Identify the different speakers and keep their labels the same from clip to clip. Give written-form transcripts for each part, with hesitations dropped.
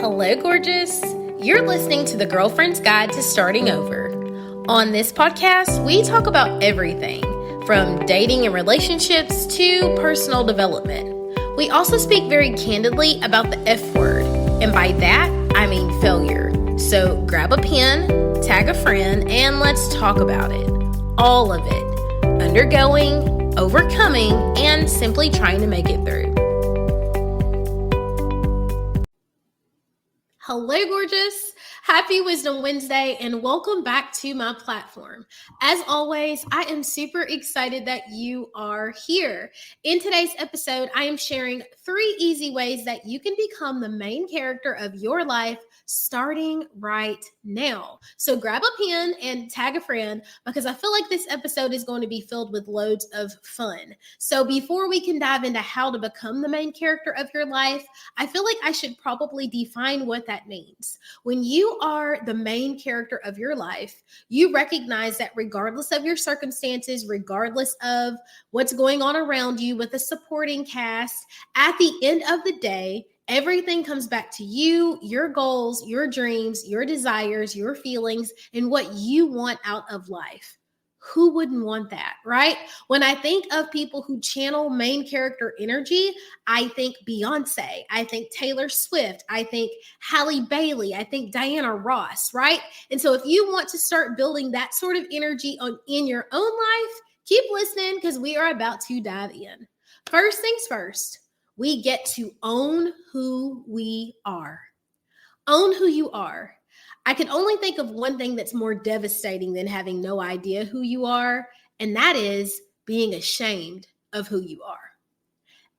Speaker 1: Hello, gorgeous. You're listening to the Girlfriend's Guide to Starting Over. On this podcast, we talk about everything from dating and relationships to personal development. We also speak very candidly about the F word, and by that, I mean failure. So grab a pen, tag a friend, and let's talk about it. All of it. Undergoing, overcoming, and simply trying to make it through. Hello, gorgeous. Happy Wisdom Wednesday and welcome back to my platform. As always, I am super excited that you are here. In today's episode, I am sharing 3 easy ways that you can become the main character of your life starting right now. So grab a pen and tag a friend because I feel like this episode is going to be filled with loads of fun. So before we can dive into how to become the main character of your life, I feel like I should probably define what that means. When you are the main character of your life, you recognize that regardless of your circumstances, regardless of what's going on around you with a supporting cast, at the end of the day, everything comes back to you, your goals, your dreams, your desires, your feelings, and what you want out of life. Who wouldn't want that, right? When I think of people who channel main character energy, I think Beyonce, I think Taylor Swift, I think Halle Bailey, I think Diana Ross, right? And so if you want to start building that sort of energy in your own life, keep listening because we are about to dive in. First things first, we get to own who we are. Own who you are. I can only think of one thing that's more devastating than having no idea who you are, and that is being ashamed of who you are.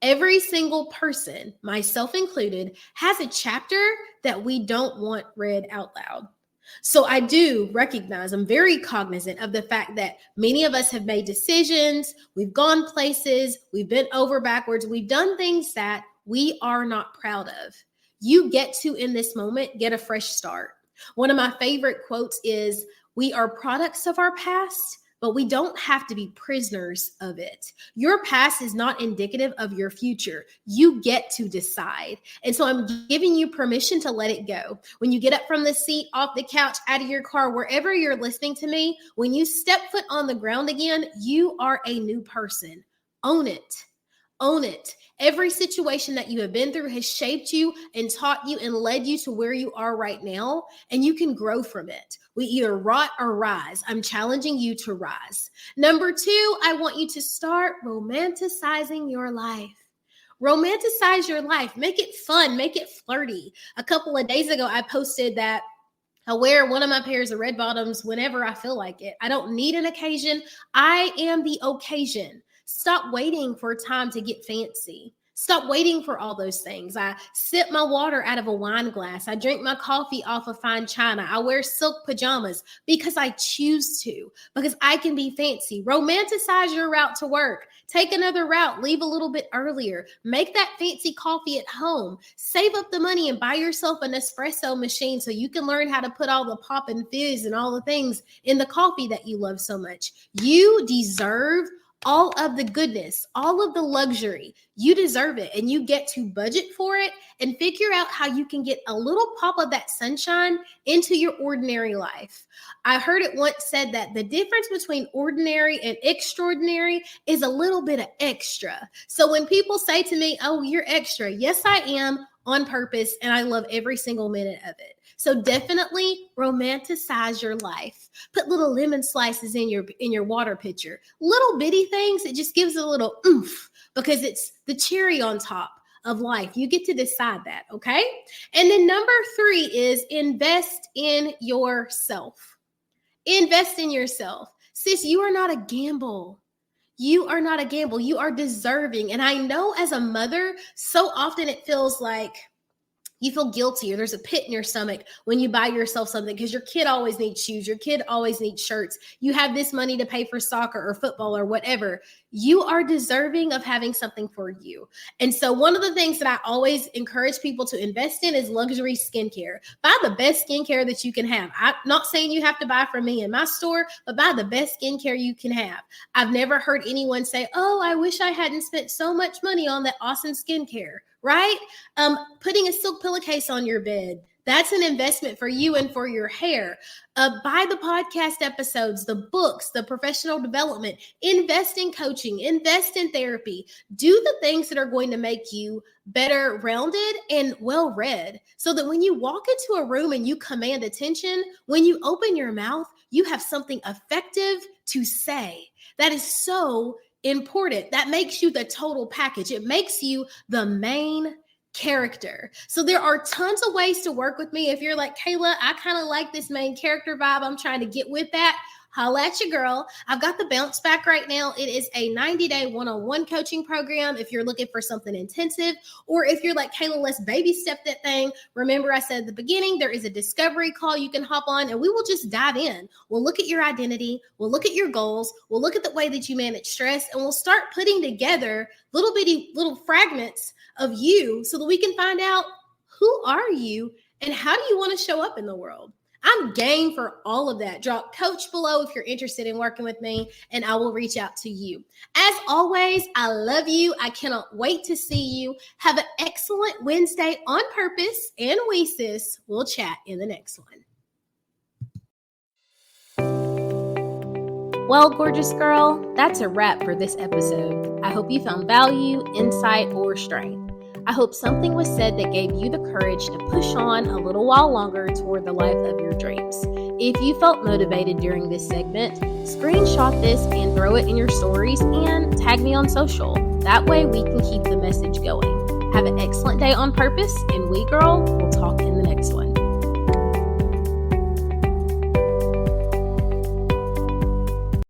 Speaker 1: Every single person, myself included, has a chapter that we don't want read out loud. So I do recognize, I'm very cognizant of the fact that many of us have made decisions, we've gone places, we've bent over backwards, we've done things that we are not proud of. You get to, in this moment, get a fresh start. One of my favorite quotes is, "We are products of our past, but we don't have to be prisoners of it." Your past is not indicative of your future. You get to decide. And so I'm giving you permission to let it go. When you get up from the seat, off the couch, out of your car, wherever you're listening to me, when you step foot on the ground again, you are a new person. Own it. Own it. Every situation that you have been through has shaped you and taught you and led you to where you are right now, and you can grow from it. We either rot or rise. I'm challenging you to rise. Number 2, I want you to start romanticizing your life. Romanticize your life. Make it fun. Make it flirty. A couple of days ago, I posted that I wear one of my pairs of red bottoms whenever I feel like it. I don't need an occasion. I am the occasion. Stop waiting for time to get fancy. Stop waiting for all those things. I sip my water out of a wine glass. I drink my coffee off of fine china. I wear silk pajamas because I choose to, because I can be fancy. Romanticize your route to work. Take another route. Leave a little bit earlier. Make that fancy coffee at home. Save up the money and buy yourself an espresso machine so you can learn how to put all the pop and fizz and all the things in the coffee that you love so much. You deserve all of the goodness, all of the luxury. You deserve it, and you get to budget for it and figure out how you can get a little pop of that sunshine into your ordinary life. I heard it once said that the difference between ordinary and extraordinary is a little bit of extra. So when people say to me, "Oh, you're extra," yes, I am, on purpose, and I love every single minute of it. So definitely romanticize your life. Put little lemon slices in your water pitcher. Little bitty things, it just gives it a little oomph because it's the cherry on top of life. You get to decide that, okay? And then number 3 is invest in yourself. Invest in yourself. Sis, you are not a gamble. You are not a gamble. You are deserving. And I know as a mother, so often it feels like you feel guilty or there's a pit in your stomach when you buy yourself something because your kid always needs shoes. Your kid always needs shirts. You have this money to pay for soccer or football or whatever. You are deserving of having something for you. And so one of the things that I always encourage people to invest in is luxury skincare. Buy the best skincare that you can have. I'm not saying you have to buy from me in my store, but buy the best skincare you can have. I've never heard anyone say, "Oh, I wish I hadn't spent so much money on that awesome skincare." right? Putting a silk pillowcase on your bed. That's an investment for you and for your hair. Buy the podcast episodes, the books, the professional development, invest in coaching, invest in therapy. Do the things that are going to make you better rounded and well read, so that when you walk into a room and you command attention, when you open your mouth, you have something effective to say. That is so important. That makes you the total package. It makes you the main character. So there are tons of ways to work with me. If you're like, Kayla, I kind of like this main character vibe, I'm trying to get with that, holla at your girl. I've got the bounce back right now. It is a 90-day one-on-one coaching program if you're looking for something intensive, or if you're like, Kayla, let's baby step that thing. Remember, I said at the beginning, there is a discovery call you can hop on, and we will just dive in. We'll look at your identity. We'll look at your goals. We'll look at the way that you manage stress, and we'll start putting together little fragments of you so that we can find out, who are you and how do you want to show up in the world? I'm game for all of that. Drop coach below if you're interested in working with me, and I will reach out to you. As always, I love you. I cannot wait to see you. Have an excellent Wednesday on purpose, and we, sis, will chat in the next one. Well, gorgeous girl, that's a wrap for this episode. I hope you found value, insight, or strength. I hope something was said that gave you the courage to push on a little while longer toward the life of your dreams. If you felt motivated during this segment, screenshot this and throw it in your stories and tag me on social. That way we can keep the message going. Have an excellent day on purpose, and we, girl, will talk in the next one.